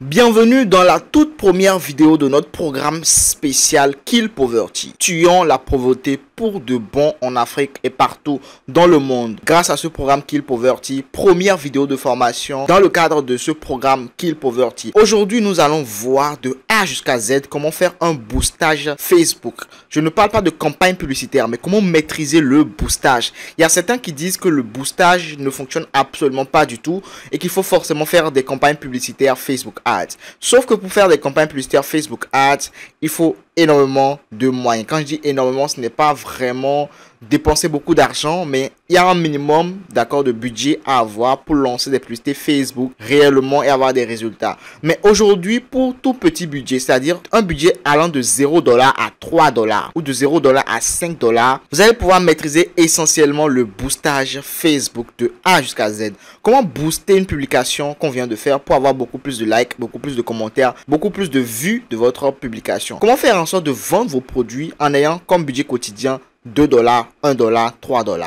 Bienvenue dans la toute première vidéo de notre programme spécial Kill Poverty. Tuons la pauvreté pour de bon en Afrique et partout dans le monde. Grâce à ce programme Kill Poverty, première vidéo de formation dans le cadre de ce programme Kill Poverty. Aujourd'hui, nous allons voir de A jusqu'à Z comment faire un boostage Facebook. Je ne parle pas de campagne publicitaire, mais comment maîtriser le boostage. Il y a certains qui disent que le boostage ne fonctionne absolument pas du tout et qu'il faut forcément faire des campagnes publicitaires Facebook Ads. Sauf que pour faire des campagnes publicitaires Facebook Ads, il faut énormément de moyens. Quand je dis énormément, ce n'est pas vraiment dépenser beaucoup d'argent, mais il y a un minimum de budget à avoir pour lancer des publicités Facebook réellement et avoir des résultats. Mais aujourd'hui, pour tout petit budget, c'est-à-dire un budget allant de $0 à $3 ou de $0 à $5, vous allez pouvoir maîtriser essentiellement le boostage Facebook de A jusqu'à Z. Comment booster une publication qu'on vient de faire pour avoir beaucoup plus de likes, beaucoup plus de commentaires, beaucoup plus de vues de votre publication. Comment faire en sorte de vendre vos produits en ayant comme budget quotidien $2, $1, $3.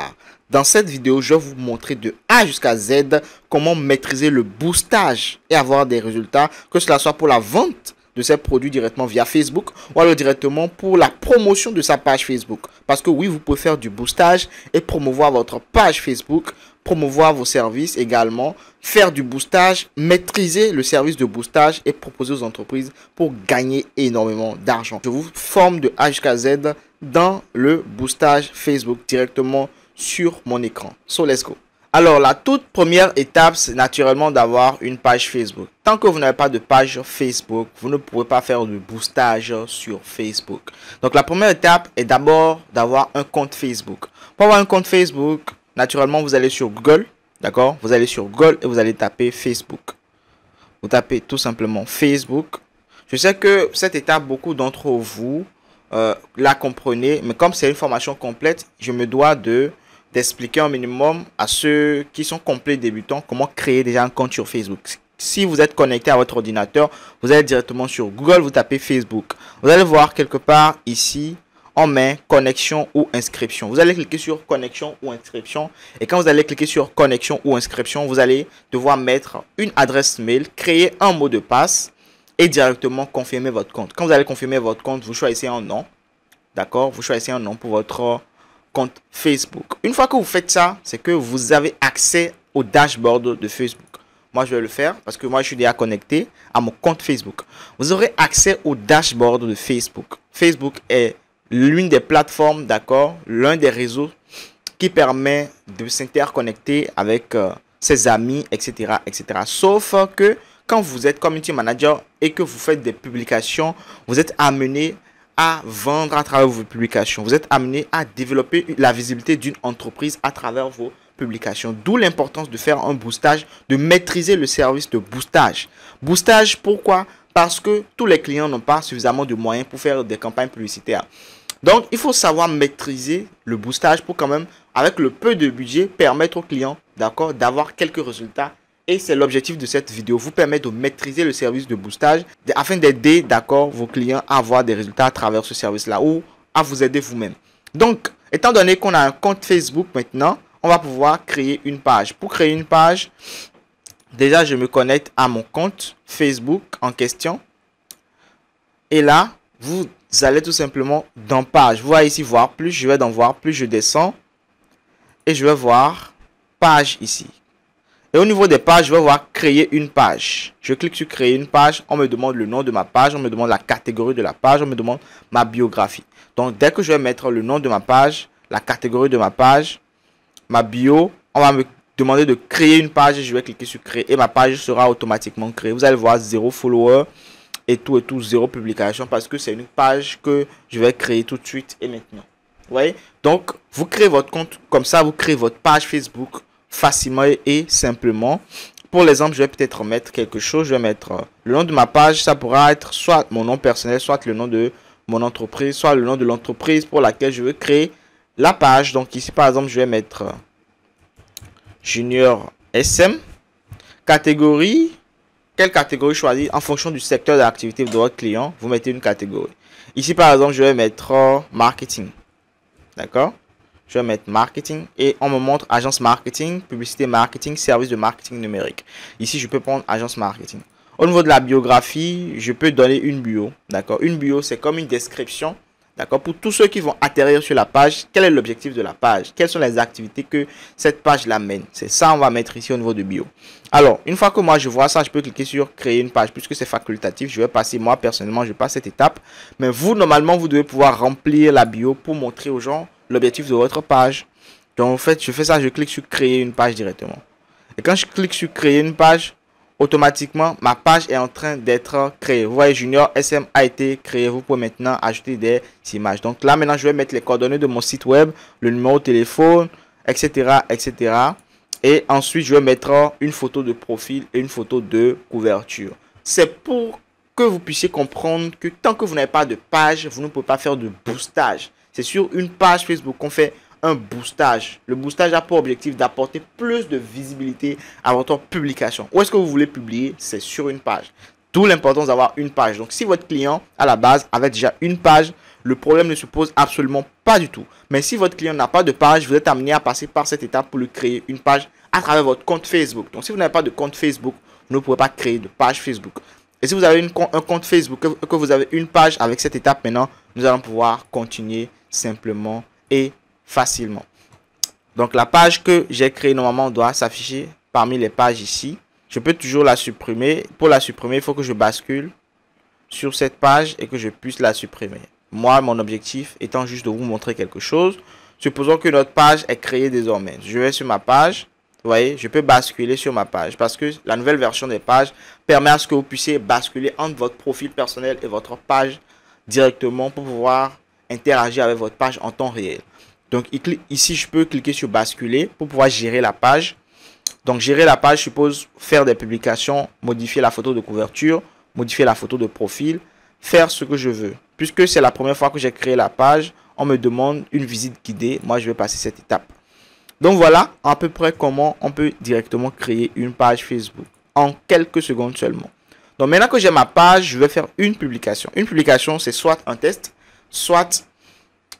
Dans cette vidéo, je vais vous montrer de A jusqu'à Z comment maîtriser le boostage et avoir des résultats, que cela soit pour la vente de ces produits directement via Facebook ou alors directement pour la promotion de sa page Facebook. Parce que oui, vous pouvez faire du boostage et promouvoir votre page Facebook, promouvoir vos services également, faire du boostage, maîtriser le service de boostage et proposer aux entreprises pour gagner énormément d'argent. Je vous forme de A jusqu'à Z dans le boostage Facebook directement sur mon écran. So let's go. Alors la toute première étape, c'est naturellement d'avoir une page Facebook. Tant que vous n'avez pas de page Facebook, vous ne pourrez pas faire de boostage sur Facebook. Donc la première étape est d'abord d'avoir un compte Facebook. Pour avoir un compte Facebook, naturellement vous allez sur Google, d'accord? Vous allez sur Google et vous allez taper Facebook. Vous tapez tout simplement Facebook. Je sais que cette étape, beaucoup d'entre vous la comprenez, mais comme c'est une formation complète, je me dois d'expliquer un minimum à ceux qui sont complets débutants comment créer déjà un compte sur Facebook. Si vous êtes connecté à votre ordinateur, vous allez directement sur Google, vous tapez Facebook. Vous allez voir quelque part ici, on met connexion ou inscription. Vous allez cliquer sur connexion ou inscription. Et quand vous allez cliquer sur connexion ou inscription, vous allez devoir mettre une adresse mail, créer un mot de passe et directement confirmer votre compte. Quand vous allez confirmer votre compte, vous choisissez un nom. D'accord? Vous choisissez un nom pour votre compte Facebook. Une fois que vous faites ça, c'est que vous avez accès au dashboard de Facebook. Moi, je vais le faire parce que moi, je suis déjà connecté à mon compte Facebook. Vous aurez accès au dashboard de Facebook. Facebook est l'une des plateformes, d'accord, l'un des réseaux qui permet de s'interconnecter avec ses amis, etc., etc. Sauf que quand vous êtes community manager et que vous faites des publications, vous êtes amené à vendre à travers vos publications. Vous êtes amené à développer la visibilité d'une entreprise à travers vos publications. D'où l'importance de faire un boostage, de maîtriser le service de boostage. Boostage, pourquoi? Parce que tous les clients n'ont pas suffisamment de moyens pour faire des campagnes publicitaires. Donc, il faut savoir maîtriser le boostage pour quand même, avec le peu de budget, permettre aux clients, d'accord, d'avoir quelques résultats. Et c'est l'objectif de cette vidéo, vous permettre de maîtriser le service de boostage afin d'aider, d'accord, vos clients à avoir des résultats à travers ce service-là ou à vous aider vous-même. Donc, étant donné qu'on a un compte Facebook maintenant, on va pouvoir créer une page. Pour créer une page, déjà, je me connecte à mon compte Facebook en question. Et là, vous allez tout simplement dans page. Vous voyez ici voir plus, je vais dans voir plus, je descends et je vais voir page ici. Et au niveau des pages, je vais voir créer une page. Je clique sur créer une page. On me demande le nom de ma page. On me demande la catégorie de la page. On me demande ma biographie. Donc, dès que je vais mettre le nom de ma page, la catégorie de ma page, ma bio, on va me demander de créer une page. Et je vais cliquer sur créer. Et ma page sera automatiquement créée. Vous allez voir 0 follower et tout, 0 publication. Parce que c'est une page que je vais créer tout de suite et maintenant. Vous voyez? Donc, vous créez votre compte comme ça. Vous créez votre page Facebook facilement et simplement. Pour l'exemple, je vais peut-être mettre quelque chose. Je vais mettre le nom de ma page. Ça pourra être soit mon nom personnel, soit le nom de mon entreprise, soit le nom de l'entreprise pour laquelle je veux créer la page. Donc ici, par exemple, je vais mettre Junior SM. Catégorie. Quelle catégorie choisir en fonction du secteur d'activité de votre client. Vous mettez une catégorie. Ici, par exemple, je vais mettre marketing. D'accord? Je vais mettre marketing et on me montre agence marketing, publicité marketing, service de marketing numérique. Ici, je peux prendre agence marketing. Au niveau de la biographie, je peux donner une bio. D'accord. Une bio, c'est comme une description. D'accord. Pour tous ceux qui vont atterrir sur la page, quel est l'objectif de la page? Quelles sont les activités que cette page l'amène? C'est ça, on va mettre ici au niveau de bio. Alors, une fois que moi je vois ça, je peux cliquer sur créer une page puisque c'est facultatif. Je vais passer, moi personnellement, je passe cette étape. Mais vous, normalement, vous devez pouvoir remplir la bio pour montrer aux gens l'objectif de votre page. Donc, en fait, je fais ça, je clique sur créer une page directement. Et quand je clique sur créer une page, automatiquement, ma page est en train d'être créée. Vous voyez, Junior SM a été créé. Vous pouvez maintenant ajouter des images. Donc là, maintenant, je vais mettre les coordonnées de mon site web, le numéro de téléphone, etc., etc. Et ensuite, je vais mettre une photo de profil et une photo de couverture. C'est pour que vous puissiez comprendre que tant que vous n'avez pas de page, vous ne pouvez pas faire de boostage. C'est sur une page Facebook qu'on fait un boostage. Le boostage a pour objectif d'apporter plus de visibilité à votre publication. Où est-ce que vous voulez publier? C'est sur une page. D'où l'importance d'avoir une page. Donc, si votre client, à la base, avait déjà une page, le problème ne se pose absolument pas du tout. Mais si votre client n'a pas de page, vous êtes amené à passer par cette étape pour lui créer une page à travers votre compte Facebook. Donc, si vous n'avez pas de compte Facebook, vous ne pouvez pas créer de page Facebook. Et si vous avez un compte Facebook, que vous avez une page avec cette étape maintenant, nous allons pouvoir continuer simplement et facilement. Donc la page que j'ai créée normalement doit s'afficher parmi les pages ici. Je peux toujours la supprimer. Pour la supprimer, il faut que je bascule sur cette page et que je puisse la supprimer. Moi, mon objectif étant juste de vous montrer quelque chose. Supposons que notre page est créée désormais. Je vais sur ma page. Vous voyez, je peux basculer sur ma page parce que la nouvelle version des pages permet à ce que vous puissiez basculer entre votre profil personnel et votre page directement pour pouvoir interagir avec votre page en temps réel. Donc ici, je peux cliquer sur basculer pour pouvoir gérer la page. Donc gérer la page suppose faire des publications, modifier la photo de couverture, modifier la photo de profil, faire ce que je veux. Puisque c'est la première fois que j'ai créé la page, on me demande une visite guidée. Moi, je vais passer cette étape. Donc voilà à peu près comment on peut directement créer une page Facebook en quelques secondes seulement. Donc maintenant que j'ai ma page, je vais faire une publication. Une publication, c'est soit un test, soit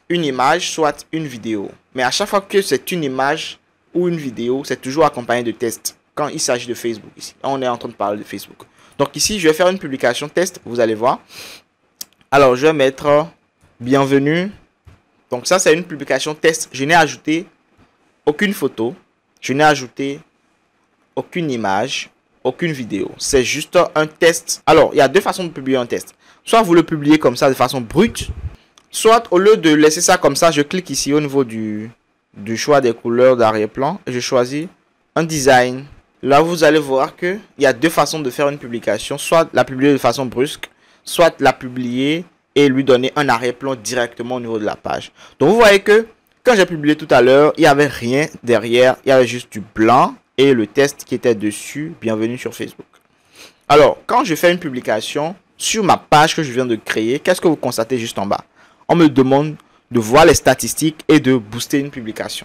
une image, soit une vidéo. Mais à chaque fois que c'est une image ou une vidéo, c'est toujours accompagné de tests. Quand il s'agit de Facebook ici, on est en train de parler de Facebook. Donc ici, je vais faire une publication test, vous allez voir. Alors, je vais mettre bienvenue. Donc ça, c'est une publication test. Je n'ai ajouté aucune photo. Je n'ai ajouté aucune image, aucune vidéo. C'est juste un test. Alors, il y a deux façons de publier un test. Soit vous le publiez comme ça de façon brute. Soit au lieu de laisser ça comme ça, je clique ici au niveau du choix des couleurs d'arrière-plan et je choisis un design. Là, vous allez voir qu'il y a deux façons de faire une publication. Soit la publier de façon brusque, soit la publier et lui donner un arrière-plan directement au niveau de la page. Donc, vous voyez que quand j'ai publié tout à l'heure, il n'y avait rien derrière. Il y avait juste du blanc et le test qui était dessus. Bienvenue sur Facebook. Alors, quand je fais une publication sur ma page que je viens de créer, qu'est-ce que vous constatez juste en bas? On me demande de voir les statistiques et de booster une publication.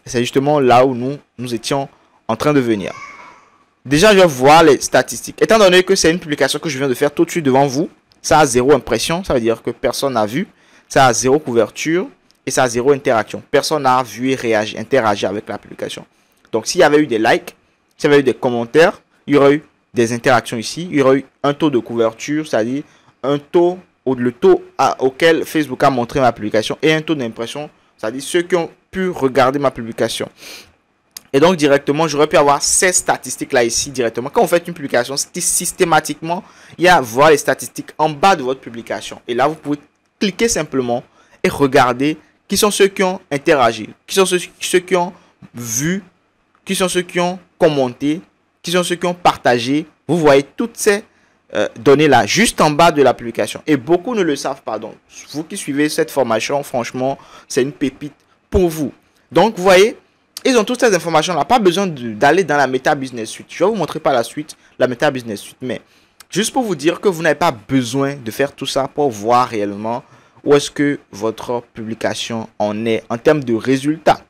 C'est justement là où nous étions en train de venir. Déjà, je vais voir les statistiques. Étant donné que c'est une publication que je viens de faire tout de suite devant vous, ça a 0 impression, ça veut dire que personne n'a vu. Ça a 0 couverture et ça a 0 interaction. Personne n'a vu et réagi, interagi avec la publication. Donc, s'il y avait eu des likes, s'il y avait eu des commentaires, il y aurait eu des interactions ici. Il y aurait eu un taux de couverture, c'est-à-dire un taux ou le taux auquel Facebook a montré ma publication et un taux d'impression, c'est-à-dire ceux qui ont pu regarder ma publication. Et donc directement, j'aurais pu avoir ces statistiques-là ici directement. Quand vous faites une publication, systématiquement, il y a voir les statistiques en bas de votre publication. Et là, vous pouvez cliquer simplement et regarder qui sont ceux qui ont interagi, qui sont ceux qui ont vu, qui sont ceux qui ont commenté, qui sont ceux qui ont partagé. Vous voyez toutes ces données là juste en bas de la publication et beaucoup ne le savent pas. Donc vous qui suivez cette formation, franchement c'est une pépite pour vous. Donc vous voyez, ils ont toutes ces informations là, pas besoin d'aller dans la Meta Business Suite. Je vais vous montrer par la suite la Meta Business Suite, mais juste pour vous dire que vous n'avez pas besoin de faire tout ça pour voir réellement où est-ce que votre publication en est en termes de résultats.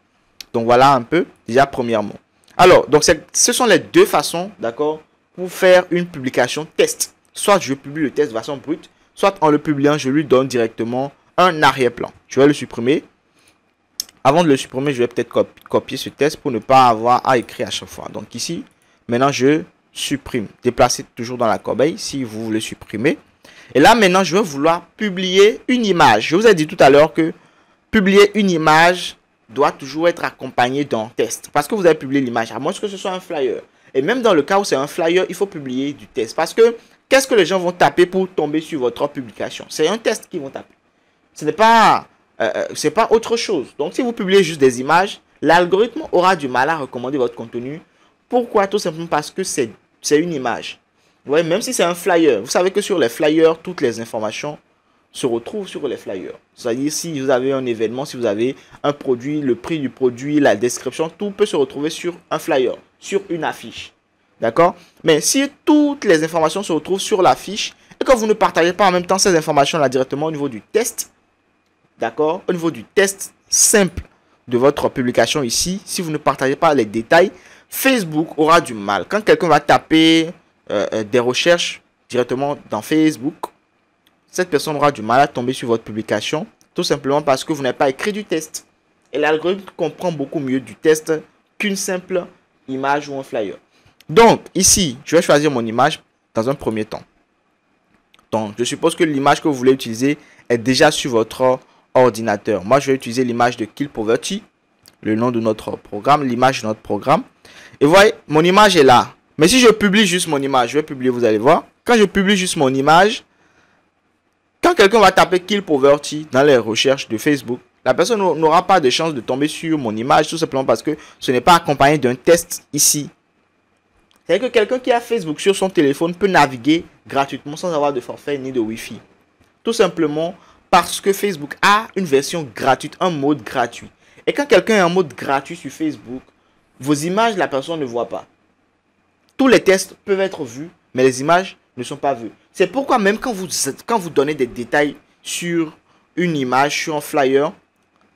Donc voilà un peu déjà premièrement. Alors donc ce sont les deux façons, d'accord, pour faire une publication test. Soit je publie le test de façon brute, soit en le publiant, je lui donne directement un arrière-plan. Je vais le supprimer. Avant de le supprimer, je vais peut-être copier ce test pour ne pas avoir à écrire à chaque fois. Donc ici, maintenant je supprime. Déplacez toujours dans la corbeille si vous voulez supprimer. Et là, maintenant, je vais vouloir publier une image. Je vous ai dit tout à l'heure que publier une image doit toujours être accompagné d'un test. Parce que vous avez publié l'image, à moins que ce soit un flyer. Et même dans le cas où c'est un flyer, il faut publier du test. Parce que qu'est-ce que les gens vont taper pour tomber sur votre publication? C'est un test qu'ils vont taper. Ce n'est pas, autre chose. Donc, si vous publiez juste des images, l'algorithme aura du mal à recommander votre contenu. Pourquoi? Tout simplement parce que c'est une image. Vous voyez, même si c'est un flyer, vous savez que sur les flyers, toutes les informations se retrouvent sur les flyers. C'est-à-dire, si vous avez un événement, si vous avez un produit, le prix du produit, la description, tout peut se retrouver sur un flyer, sur une affiche. D'accord? Mais si toutes les informations se retrouvent sur l'affiche et que vous ne partagez pas en même temps ces informations-là directement au niveau du test, d'accord? Au niveau du test simple de votre publication ici, si vous ne partagez pas les détails, Facebook aura du mal. Quand quelqu'un va taper des recherches directement dans Facebook, cette personne aura du mal à tomber sur votre publication, tout simplement parce que vous n'avez pas écrit du test. Et l'algorithme comprend beaucoup mieux du test qu'une simple image ou un flyer. Donc, ici, je vais choisir mon image dans un premier temps. Donc, je suppose que l'image que vous voulez utiliser est déjà sur votre ordinateur. Moi, je vais utiliser l'image de Kill Poverty, le nom de notre programme, l'image de notre programme. Et vous voyez, mon image est là. Mais si je publie juste mon image, je vais publier, vous allez voir. Quand je publie juste mon image, quand quelqu'un va taper Kill Poverty dans les recherches de Facebook, la personne n'aura pas de chance de tomber sur mon image, tout simplement parce que ce n'est pas accompagné d'un test ici. C'est-à-dire que quelqu'un qui a Facebook sur son téléphone peut naviguer gratuitement sans avoir de forfait ni de Wi-Fi. Tout simplement parce que Facebook a une version gratuite, un mode gratuit. Et quand quelqu'un est en mode gratuit sur Facebook, vos images, la personne ne voit pas. Tous les tests peuvent être vus, mais les images ne sont pas vues. C'est pourquoi même quand vous donnez des détails sur une image, sur un flyer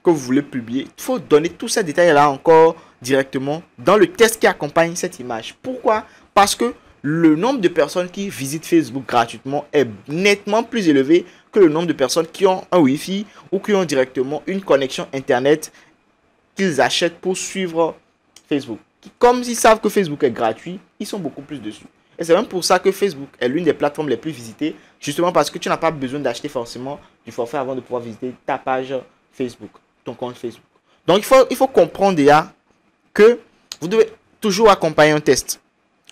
que vous voulez publier, il faut donner tous ces détails-là encore directement dans le test qui accompagne cette image. Pourquoi? Parce que le nombre de personnes qui visitent Facebook gratuitement est nettement plus élevé que le nombre de personnes qui ont un Wi-Fi ou qui ont directement une connexion Internet qu'ils achètent pour suivre Facebook. Comme ils savent que Facebook est gratuit, ils sont beaucoup plus dessus. Et c'est même pour ça que Facebook est l'une des plateformes les plus visitées, justement parce que tu n'as pas besoin d'acheter forcément du forfait avant de pouvoir visiter ta page Facebook, ton compte Facebook. Donc il faut comprendre déjà que vous devez toujours accompagner un test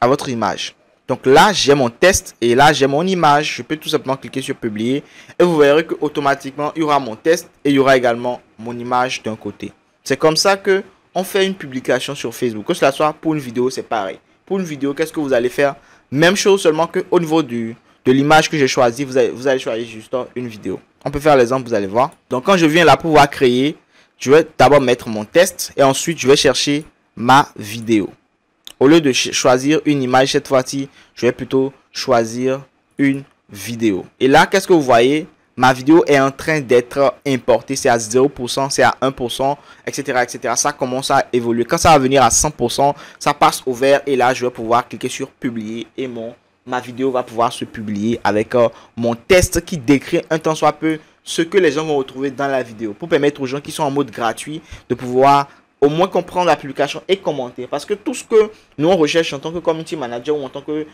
à votre image. Donc là, j'ai mon test et là, j'ai mon image. Je peux tout simplement cliquer sur publier et vous verrez que automatiquement, il y aura mon test et il y aura également mon image d'un côté. C'est comme ça que on fait une publication sur Facebook. Que cela soit pour une vidéo, c'est pareil. Pour une vidéo, qu'est-ce que vous allez faire? Même chose, seulement qu'au niveau de l'image que j'ai choisie, vous allez choisir juste une vidéo. On peut faire l'exemple, vous allez voir. Donc quand je viens là pour pouvoir créer, je vais d'abord mettre mon test et ensuite je vais chercher ma vidéo. Au lieu de choisir une image cette fois-ci, je vais plutôt choisir une vidéo. Et là, qu'est-ce que vous voyez? Ma vidéo est en train d'être importée. C'est à 0%, c'est à 1%, etc., etc. Ça commence à évoluer. Quand ça va venir à 100%, ça passe au vert. Et là, je vais pouvoir cliquer sur publier. Et ma vidéo va pouvoir se publier avec mon test qui décrit un tant soit peu ce que les gens vont retrouver dans la vidéo. Pour permettre aux gens qui sont en mode gratuit de pouvoir au moins comprendre la publication et commenter. Parce que tout ce que nous on recherche en tant que community manager ou en tant que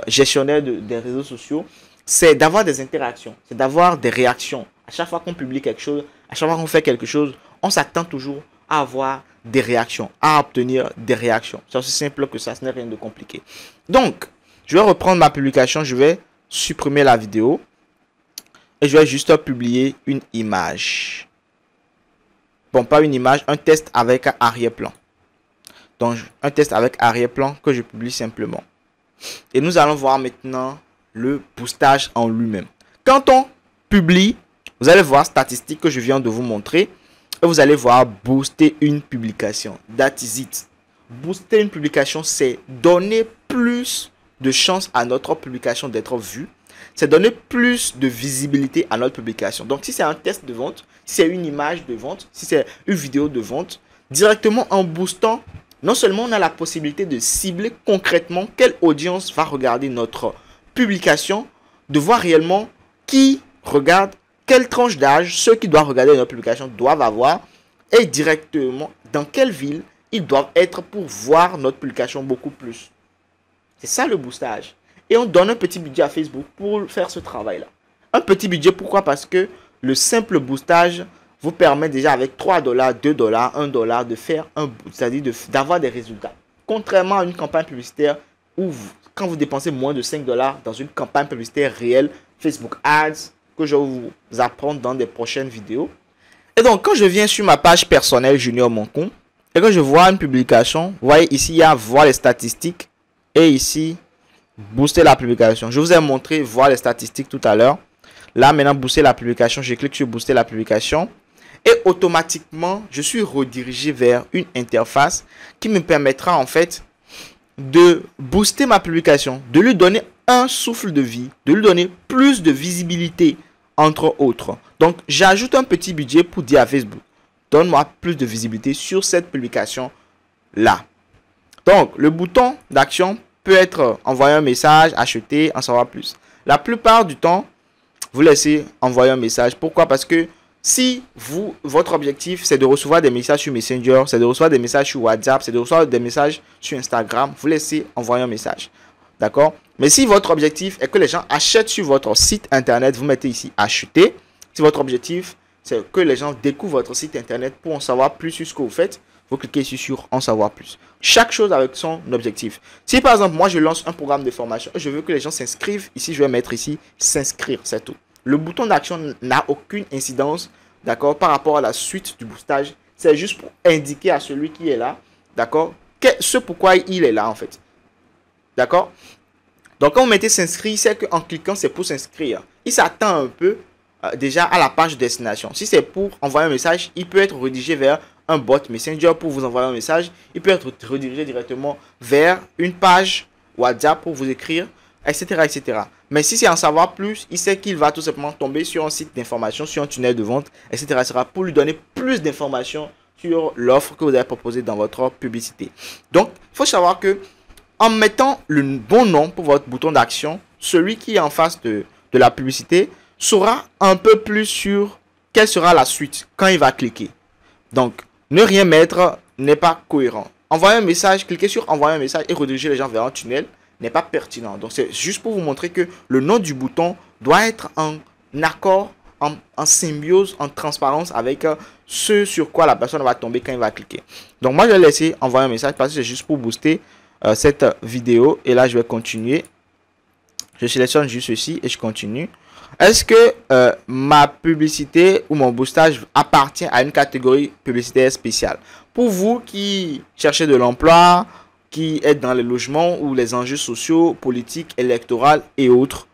gestionnaire des réseaux sociaux, c'est d'avoir des interactions, c'est d'avoir des réactions. À chaque fois qu'on publie quelque chose, à chaque fois qu'on fait quelque chose, on s'attend toujours à avoir des réactions, à obtenir des réactions. C'est aussi simple que ça, ce n'est rien de compliqué. Donc, je vais reprendre ma publication, je vais supprimer la vidéo et je vais juste publier une image. Bon, pas une image, un test avec arrière-plan. Donc, un test avec arrière-plan que je publie simplement. Et nous allons voir maintenant le boostage en lui-même. Quand on publie, vous allez voir statistiques que je viens de vous montrer. Et vous allez voir booster une publication. That is it. Booster une publication, c'est donner plus de chances à notre publication d'être vue. C'est donner plus de visibilité à notre publication. Donc, si c'est un test de vente, si c'est une image de vente, si c'est une vidéo de vente, directement en boostant, non seulement on a la possibilité de cibler concrètement quelle audience va regarder notre publication, de voir réellement qui regarde, quelle tranche d'âge ceux qui doivent regarder notre publication doivent avoir et directement dans quelle ville ils doivent être pour voir notre publication beaucoup plus. C'est ça le boostage. Et on donne un petit budget à Facebook pour faire ce travail-là. Un petit budget, pourquoi? Parce que le simple boostage vous permet déjà avec 3 $, 2 $, 1 $, de faire c'est-à-dire d'avoir des résultats. Contrairement à une campagne publicitaire où quand vous dépensez moins de 5 $ dans une campagne publicitaire réelle, Facebook Ads, que je vais vous apprendre dans des prochaines vidéos. Et donc, quand je viens sur ma page personnelle Junior Moncon, et que je vois une publication, vous voyez ici, il y a voir les statistiques, et ici, booster la publication. Je vous ai montré voir les statistiques tout à l'heure. Là, maintenant, booster la publication, je clique sur booster la publication. Et automatiquement, je suis redirigé vers une interface qui me permettra en fait de booster ma publication, de lui donner un souffle de vie, de lui donner plus de visibilité, entre autres. Donc, j'ajoute un petit budget pour dire à Facebook, donne-moi plus de visibilité sur cette publication-là. Donc, le bouton d'action peut être envoyer un message, acheter, en savoir plus. La plupart du temps, vous laissez envoyer un message. Pourquoi? Parce que si votre objectif, c'est de recevoir des messages sur Messenger, c'est de recevoir des messages sur WhatsApp, c'est de recevoir des messages sur Instagram, vous laissez envoyer un message. D'accord? Mais si votre objectif est que les gens achètent sur votre site internet, vous mettez ici acheter. Si votre objectif, c'est que les gens découvrent votre site internet pour en savoir plus sur ce que vous faites, vous cliquez ici sur en savoir plus. Chaque chose avec son objectif. Si par exemple, moi je lance un programme de formation, je veux que les gens s'inscrivent. Ici, je vais mettre ici s'inscrire, c'est tout. Le bouton d'action n'a aucune incidence, d'accord, par rapport à la suite du boostage. C'est juste pour indiquer à celui qui est là, d'accord, ce pourquoi il est là en fait. D'accord? Donc quand vous mettez s'inscrire, c'est qu'en cliquant, c'est pour s'inscrire. Il s'attend un peu déjà à la page de destination. Si c'est pour envoyer un message, il peut être redirigé vers un bot Messenger pour vous envoyer un message. Il peut être redirigé directement vers une page WhatsApp pour vous écrire, etc. etc. Mais si c'est en savoir plus, il sait qu'il va tout simplement tomber sur un site d'information, sur un tunnel de vente, etc. etc. pour lui donner plus d'informations sur l'offre que vous avez proposée dans votre publicité. Donc, il faut savoir que en mettant le bon nom pour votre bouton d'action, celui qui est en face de la publicité saura un peu plus sur quelle sera la suite quand il va cliquer. Donc, ne rien mettre n'est pas cohérent. Envoyer un message, cliquer sur envoyer un message et rediriger les gens vers un tunnel n'est pas pertinent. Donc, c'est juste pour vous montrer que le nom du bouton doit être en accord, en symbiose, en transparence avec ce sur quoi la personne va tomber quand il va cliquer. Donc, moi, je vais laisser envoyer un message parce que c'est juste pour booster cette vidéo. Et là, je vais continuer. Je sélectionne juste ceci et je continue. Est-ce que ma publicité ou mon boostage appartient à une catégorie publicitaire spéciale? Pour vous qui cherchez de l'emploi, qui êtes dans les logements ou les enjeux sociaux, politiques, électoraux et autres,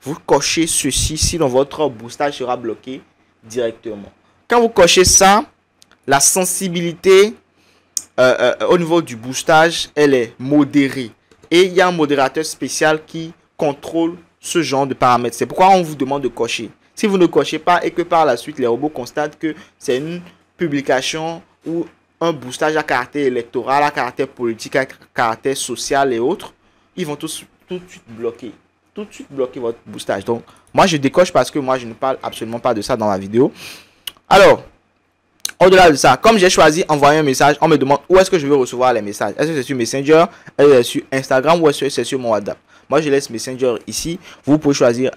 vous cochez ceci, sinon votre boostage sera bloqué directement. Quand vous cochez ça, la sensibilité au niveau du boostage, elle est modérée. Et il y a un modérateur spécial qui contrôle ce genre de paramètres. C'est pourquoi on vous demande de cocher. Si vous ne cochez pas et que par la suite les robots constatent que c'est une publication ou un boostage à caractère électoral, à caractère politique, à caractère social et autres, ils vont tout de suite bloquer. Tout de suite bloquer votre boostage. Donc, moi je décoche parce que moi je ne parle absolument pas de ça dans la vidéo. Alors, au-delà de ça, comme j'ai choisi envoyer un message, on me demande où est-ce que je veux recevoir les messages. Est-ce que c'est sur Messenger, est-ce que c'est sur Instagram ou est-ce que c'est sur mon WhatsApp? Moi, je laisse Messenger ici. Vous pouvez choisir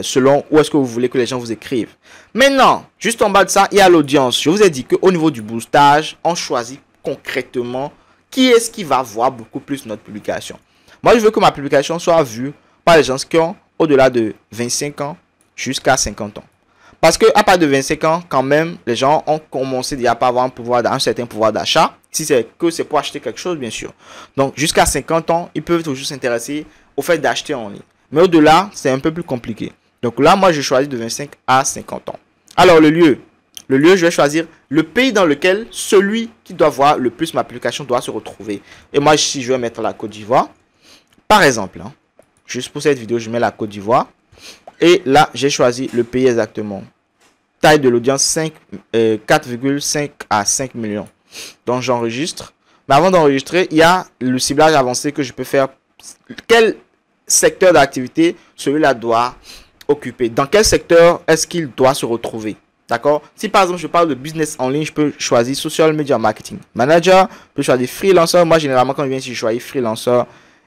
selon où est-ce que vous voulez que les gens vous écrivent. Maintenant, juste en bas de ça, il y a l'audience. Je vous ai dit qu'au niveau du boostage, on choisit concrètement qui est-ce qui va voir beaucoup plus notre publication. Moi, je veux que ma publication soit vue par les gens qui ont au-delà de 25 ans jusqu'à 50 ans. Parce qu'à part de 25 ans, quand même, les gens ont commencé déjà à avoir un certain pouvoir d'achat. Si c'est que c'est pour acheter quelque chose, bien sûr. Donc, jusqu'à 50 ans, ils peuvent toujours s'intéresser au fait d'acheter en ligne. Mais au-delà, c'est un peu plus compliqué. Donc là, moi, je choisis de 25 à 50 ans. Alors, le lieu, je vais choisir le pays dans lequel celui qui doit voir le plus ma publication doit se retrouver. Et moi, ici, je vais mettre la Côte d'Ivoire. Par exemple, hein, juste pour cette vidéo, je mets la Côte d'Ivoire. Et là, j'ai choisi le pays exactement. Taille de l'audience 4,5 à 5 millions. Donc, j'enregistre. Mais avant d'enregistrer, il y a le ciblage avancé que je peux faire. Quel secteur d'activité celui-là doit occuper? Dans quel secteur est-ce qu'il doit se retrouver? D'accord? Si par exemple je parle de business en ligne, je peux choisir Social Media Marketing Manager, je peux choisir freelancer. Moi généralement quand je viens ici, je choisis freelancer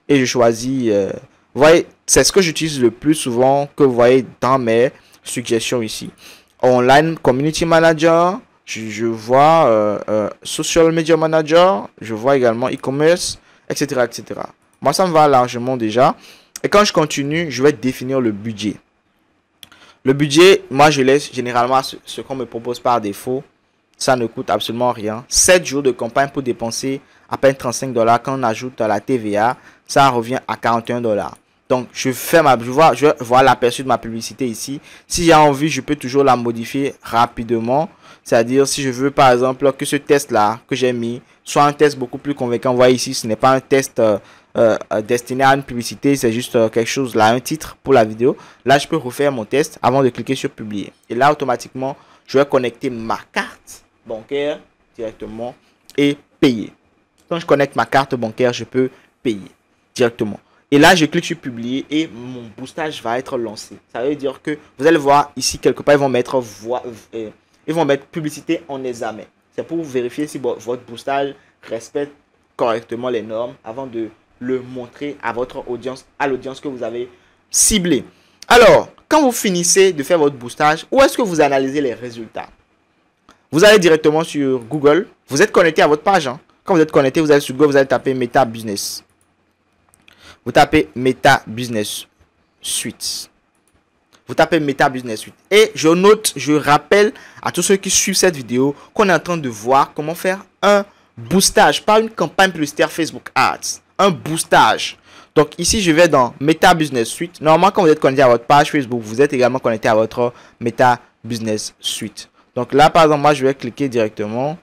et je choisis, vous voyez, c'est ce que j'utilise le plus souvent que vous voyez dans mes suggestions ici. Online Community Manager, je vois Social Media Manager, je vois également e-commerce, etc., etc. Moi, ça me va largement déjà. Et quand je continue, je vais définir le budget. Le budget, moi, je laisse généralement ce qu'on me propose par défaut. Ça ne coûte absolument rien. 7 jours de campagne pour dépenser à peine 35 $. Quand on ajoute la TVA, ça revient à 41 $. Donc, je vois l'aperçu de ma publicité ici. Si j'ai envie, je peux toujours la modifier rapidement. C'est-à-dire, si je veux, par exemple, que ce test-là que j'ai mis soit un test beaucoup plus convaincant. Vous voyez ici, ce n'est pas un test destiné à une publicité. C'est juste quelque chose, là, un titre pour la vidéo. Là, je peux refaire mon test avant de cliquer sur publier. Et là, automatiquement, je vais connecter ma carte bancaire directement et payer. Quand je connecte ma carte bancaire, je peux payer directement. Et là, je clique sur publier et mon boostage va être lancé. Ça veut dire que vous allez voir ici quelque part, ils vont mettre publicité en examen. C'est pour vérifier si votre boostage respecte correctement les normes avant de le montrer à votre audience, à l'audience que vous avez ciblée. Alors, quand vous finissez de faire votre boostage, où est-ce que vous analysez les résultats? Vous allez directement sur Google. Vous êtes connecté à votre page. Hein. Quand vous êtes connecté, vous allez sur Google, vous allez taper Meta Business. Vous tapez Meta Business Suite. Vous tapez Meta Business Suite. Et je rappelle à tous ceux qui suivent cette vidéo qu'on est en train de voir comment faire un boostage, pas une campagne publicitaire Facebook Ads. Un boostage. Donc ici, je vais dans Meta Business Suite. Normalement, quand vous êtes connecté à votre page Facebook, vous êtes également connecté à votre Meta Business Suite. Donc là, par exemple, moi, je vais cliquer directement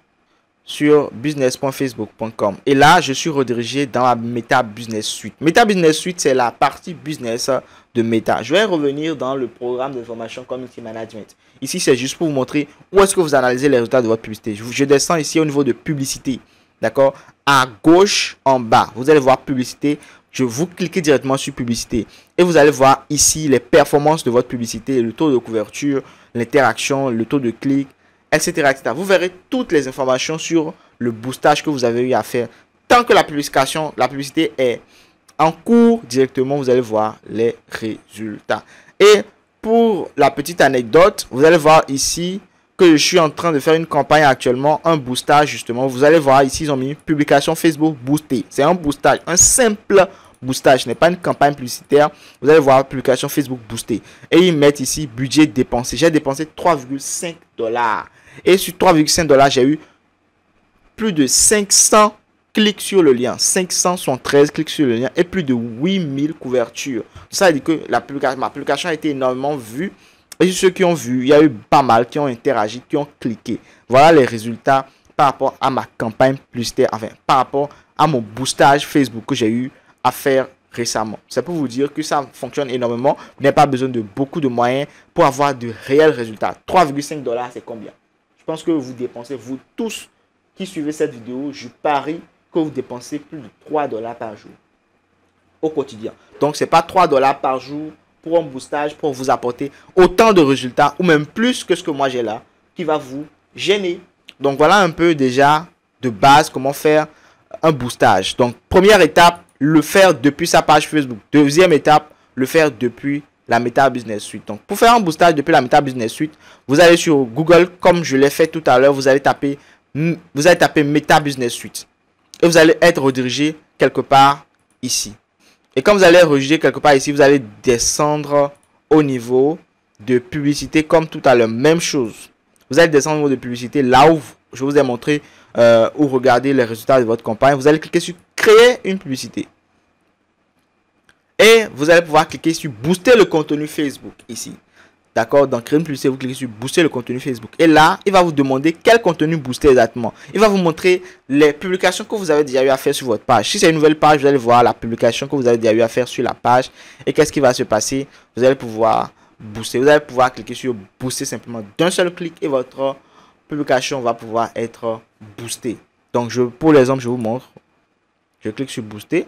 sur business.facebook.com. Et là, je suis redirigé dans la Meta Business Suite. Meta Business Suite, c'est la partie business de Meta. Je vais revenir dans le programme de formation Community Management. Ici, c'est juste pour vous montrer où est-ce que vous analysez les résultats de votre publicité. Je descends ici au niveau de publicité. D'accord? À gauche, en bas, vous allez voir publicité. Vous cliquez directement sur publicité. Et vous allez voir ici les performances de votre publicité, le taux de couverture, l'interaction, le taux de clic, etc., etc. Vous verrez toutes les informations sur le boostage que vous avez eu à faire. Tant que la publicité est en cours, directement, vous allez voir les résultats. Et pour la petite anecdote, vous allez voir ici que je suis en train de faire une campagne actuellement, un boostage justement. Vous allez voir ici, ils ont mis publication Facebook boostée. C'est un boostage, un simple boostage, ce n'est pas une campagne publicitaire. Vous allez voir publication Facebook boostée. Et ils mettent ici budget dépensé. J'ai dépensé 3,5 $. Et sur 3,5 $, j'ai eu plus de 500 clics sur le lien. 513 clics sur le lien et plus de 8000 couvertures. Ça veut dire que ma publication a été énormément vue. Et ceux qui ont vu, il y a eu pas mal qui ont interagi, qui ont cliqué. Voilà les résultats par rapport à ma campagne publicitaire, enfin, par rapport à mon boostage Facebook que j'ai eu à faire récemment. C'est pour vous dire que ça fonctionne énormément. Vous n'avez pas besoin de beaucoup de moyens pour avoir de réels résultats. 3,5 $, c'est combien? Je pense que vous dépensez, vous tous qui suivez cette vidéo, je parie que vous dépensez plus de 3 $ par jour au quotidien. Donc, ce n'est pas 3 $ par jour pour un boostage, pour vous apporter autant de résultats ou même plus que ce que moi j'ai là, qui va vous gêner. Donc, voilà un peu déjà de base comment faire un boostage. Donc, première étape, le faire depuis sa page Facebook. Deuxième étape, le faire depuis la Meta Business Suite. Donc, pour faire un boostage depuis la Meta Business Suite, vous allez sur Google, comme je l'ai fait tout à l'heure, vous allez taper Meta Business Suite. Et vous allez être redirigé quelque part ici. Et quand vous allez rediriger quelque part ici, vous allez descendre au niveau de publicité comme tout à l'heure. Même chose. Vous allez descendre au niveau de publicité là où je vous ai montré où regarder les résultats de votre campagne. Vous allez cliquer sur créer une publicité. Et vous allez pouvoir cliquer sur booster le contenu Facebook ici. D'accord? Dans créer une publicité, vous cliquez sur booster le contenu Facebook. Et là, il va vous demander quel contenu booster exactement. Il va vous montrer les publications que vous avez déjà eu à faire sur votre page. Si c'est une nouvelle page, vous allez voir la publication que vous avez déjà eu à faire sur la page. Et qu'est-ce qui va se passer? Vous allez pouvoir booster. Vous allez pouvoir cliquer sur booster simplement d'un seul clic et votre publication va pouvoir être boostée. Donc, pour l'exemple, je vous montre. Je clique sur booster.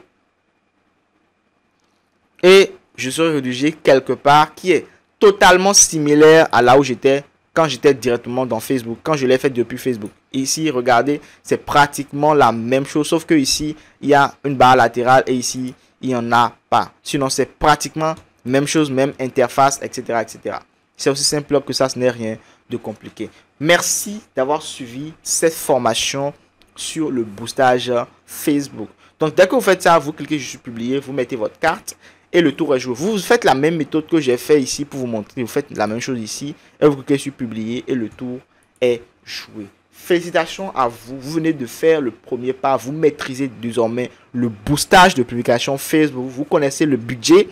Et je serai redirigé quelque part qui est totalement similaire à là où j'étais quand j'étais directement dans Facebook, quand je l'ai fait depuis Facebook. Ici, regardez, c'est pratiquement la même chose, sauf que ici, il y a une barre latérale et ici, il n'y en a pas. Sinon, c'est pratiquement même chose, même interface, etc. etc. C'est aussi simple que ça, ce n'est rien de compliqué. Merci d'avoir suivi cette formation sur le boostage Facebook. Donc, dès que vous faites ça, vous cliquez sur publier, vous mettez votre carte et le tour est joué. Vous faites la même méthode que j'ai fait ici pour vous montrer. Vous faites la même chose ici et vous cliquez sur publier et le tour est joué. Félicitations à vous. Vous venez de faire le premier pas. Vous maîtrisez désormais le boostage de publication Facebook. Vous connaissez le budget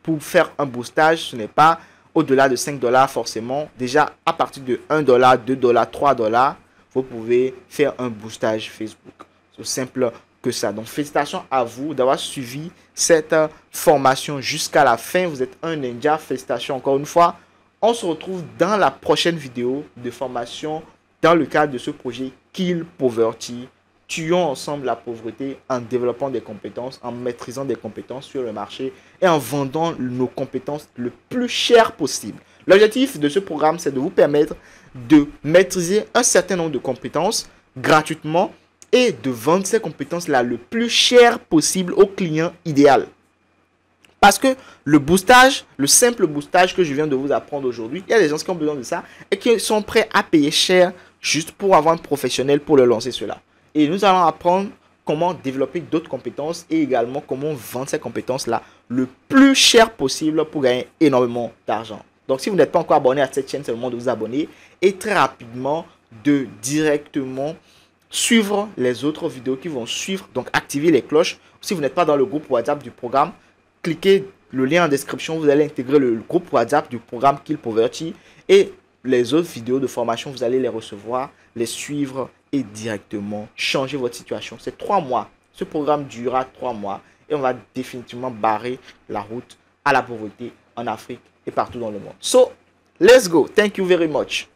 pour faire un boostage. Ce n'est pas au-delà de 5 $ forcément. Déjà, à partir de 1 $, 2 $, 3 $, vous pouvez faire un boostage Facebook. C'est simple que ça. Donc, félicitations à vous d'avoir suivi cette formation jusqu'à la fin. Vous êtes un ninja. Félicitations encore une fois. On se retrouve dans la prochaine vidéo de formation dans le cadre de ce projet Kill Poverty. Tuons ensemble la pauvreté en développant des compétences, en maîtrisant des compétences sur le marché et en vendant nos compétences le plus cher possible. L'objectif de ce programme, c'est de vous permettre de maîtriser un certain nombre de compétences gratuitement et de vendre ces compétences-là le plus cher possible au client idéal. Parce que le boostage, le simple boostage que je viens de vous apprendre aujourd'hui, il y a des gens qui ont besoin de ça et qui sont prêts à payer cher juste pour avoir un professionnel pour leur lancer cela. Et nous allons apprendre comment développer d'autres compétences et également comment vendre ces compétences-là le plus cher possible pour gagner énormément d'argent. Donc, si vous n'êtes pas encore abonné à cette chaîne, c'est le moment de vous abonner et très rapidement de directement suivre les autres vidéos qui vont suivre. Donc, activez les cloches. Si vous n'êtes pas dans le groupe WhatsApp du programme, cliquez le lien en description. Vous allez intégrer le groupe WhatsApp du programme Kill Poverty et les autres vidéos de formation, vous allez les recevoir, les suivre et directement changer votre situation. C'est 3 mois. Ce programme durera 3 mois et on va définitivement barrer la route à la pauvreté en Afrique et partout dans le monde. So, let's go. Thank you very much.